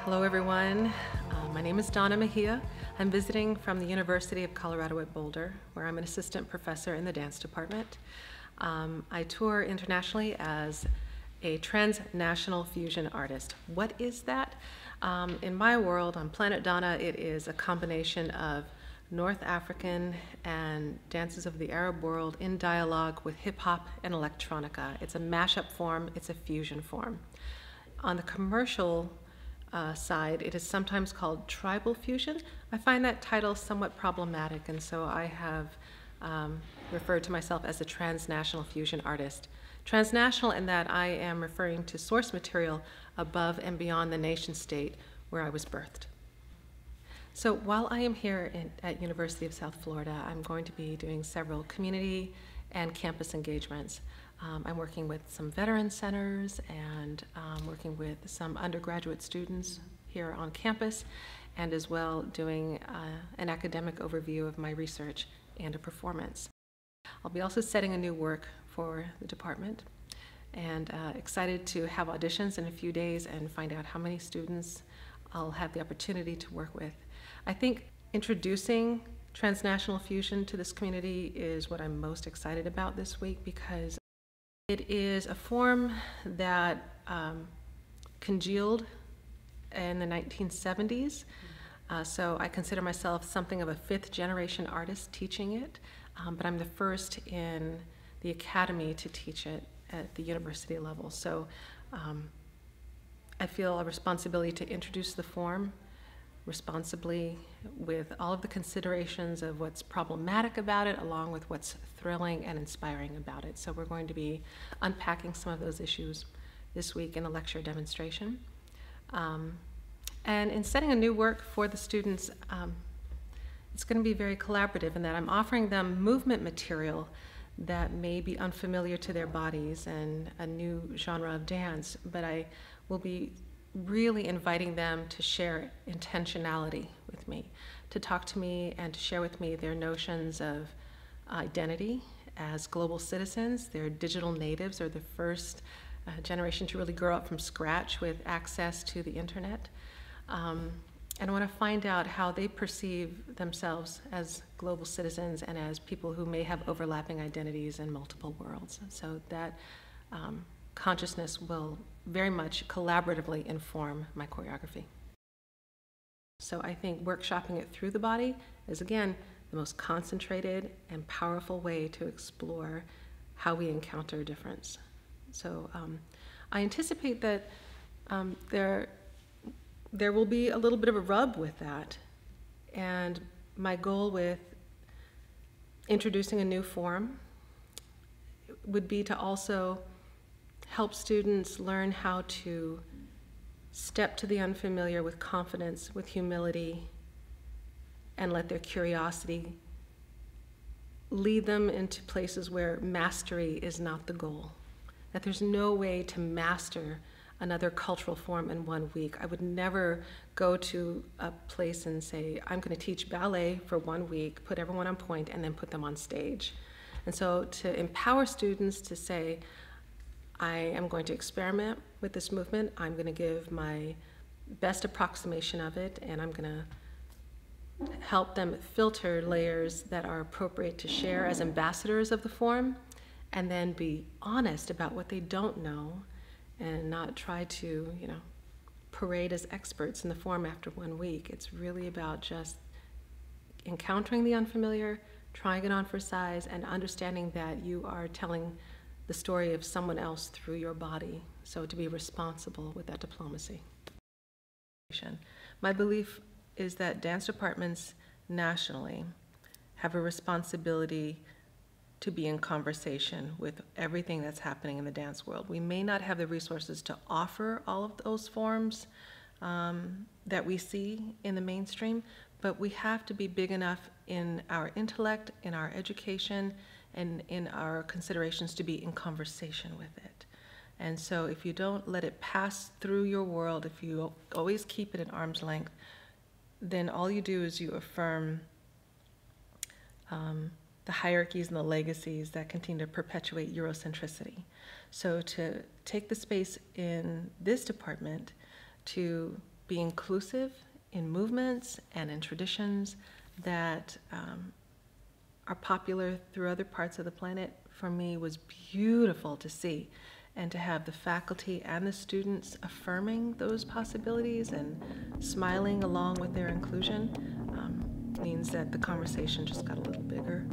Hello everyone, my name is Donna Mejia. I'm visiting from the University of Colorado at Boulder, where I'm an assistant professor in the dance department. I tour internationally as a transnational fusion artist. What is that? In my world, on planet Donna, it is a combination of North African and dances of the Arab world in dialogue with hip hop and electronica. It's a mashup form, it's a fusion form. On the commercial side, it is sometimes called tribal fusion. I find that title somewhat problematic, and so I have referred to myself as a transnational fusion artist. Transnational in that I am referring to source material above and beyond the nation state where I was birthed. So while I am here at University of South Florida, I'm going to be doing several community and campus engagements. I'm working with some veteran centers and working with some undergraduate students here on campus, and as well doing an academic overview of my research and a performance. I'll be also setting a new work for the department, and excited to have auditions in a few days and find out how many students I'll have the opportunity to work with. I think introducing transnational fusion to this community is what I'm most excited about this week, because it is a form that congealed in the 1970s. So I consider myself something of a fifth-generation artist teaching it, but I'm the first in the academy to teach it at the university level. So I feel a responsibility to introduce the form responsibly, with all of the considerations of what's problematic about it, along with what's thrilling and inspiring about it. So we're going to be unpacking some of those issues this week in a lecture demonstration. And in setting a new work for the students, it's going to be very collaborative in that I'm offering them movement material that may be unfamiliar to their bodies and a new genre of dance, but I will be really inviting them to share intentionality with me, to talk to me and to share with me their notions of identity as global citizens. They're digital natives, or the first generation to really grow up from scratch with access to the internet. And I want to find out how they perceive themselves as global citizens and as people who may have overlapping identities in multiple worlds. So that consciousness will very much collaboratively inform my choreography. So I think workshopping it through the body is, again, the most concentrated and powerful way to explore how we encounter difference. So I anticipate that there will be a little bit of a rub with that. And my goal with introducing a new form would be to also help students learn how to step to the unfamiliar with confidence, with humility, and let their curiosity lead them into places where mastery is not the goal. That there's no way to master another cultural form in 1 week. I would never go to a place and say, I'm going to teach ballet for 1 week, put everyone on point, and then put them on stage. And so to empower students to say, I am going to experiment with this movement, I'm going to give my best approximation of it, and I'm going to help them filter layers that are appropriate to share as ambassadors of the form, and then be honest about what they don't know, and not try to, parade as experts in the form after 1 week. It's really about just encountering the unfamiliar, trying it on for size, and understanding that you are telling the story of someone else through your body. So to be responsible with that diplomacy. My belief is that dance departments nationally have a responsibility to be in conversation with everything that's happening in the dance world. We may not have the resources to offer all of those forms that we see in the mainstream, but we have to be big enough in our intellect, in our education, and in our considerations to be in conversation with it. And so if you don't let it pass through your world, if you always keep it at arm's length, then all you do is you affirm the hierarchies and the legacies that continue to perpetuate Eurocentricity. So to take the space in this department to be inclusive in movements and in traditions that are popular through other parts of the planet, for me was beautiful to see. And to have the faculty and the students affirming those possibilities and smiling along with their inclusion means that the conversation just got a little bigger.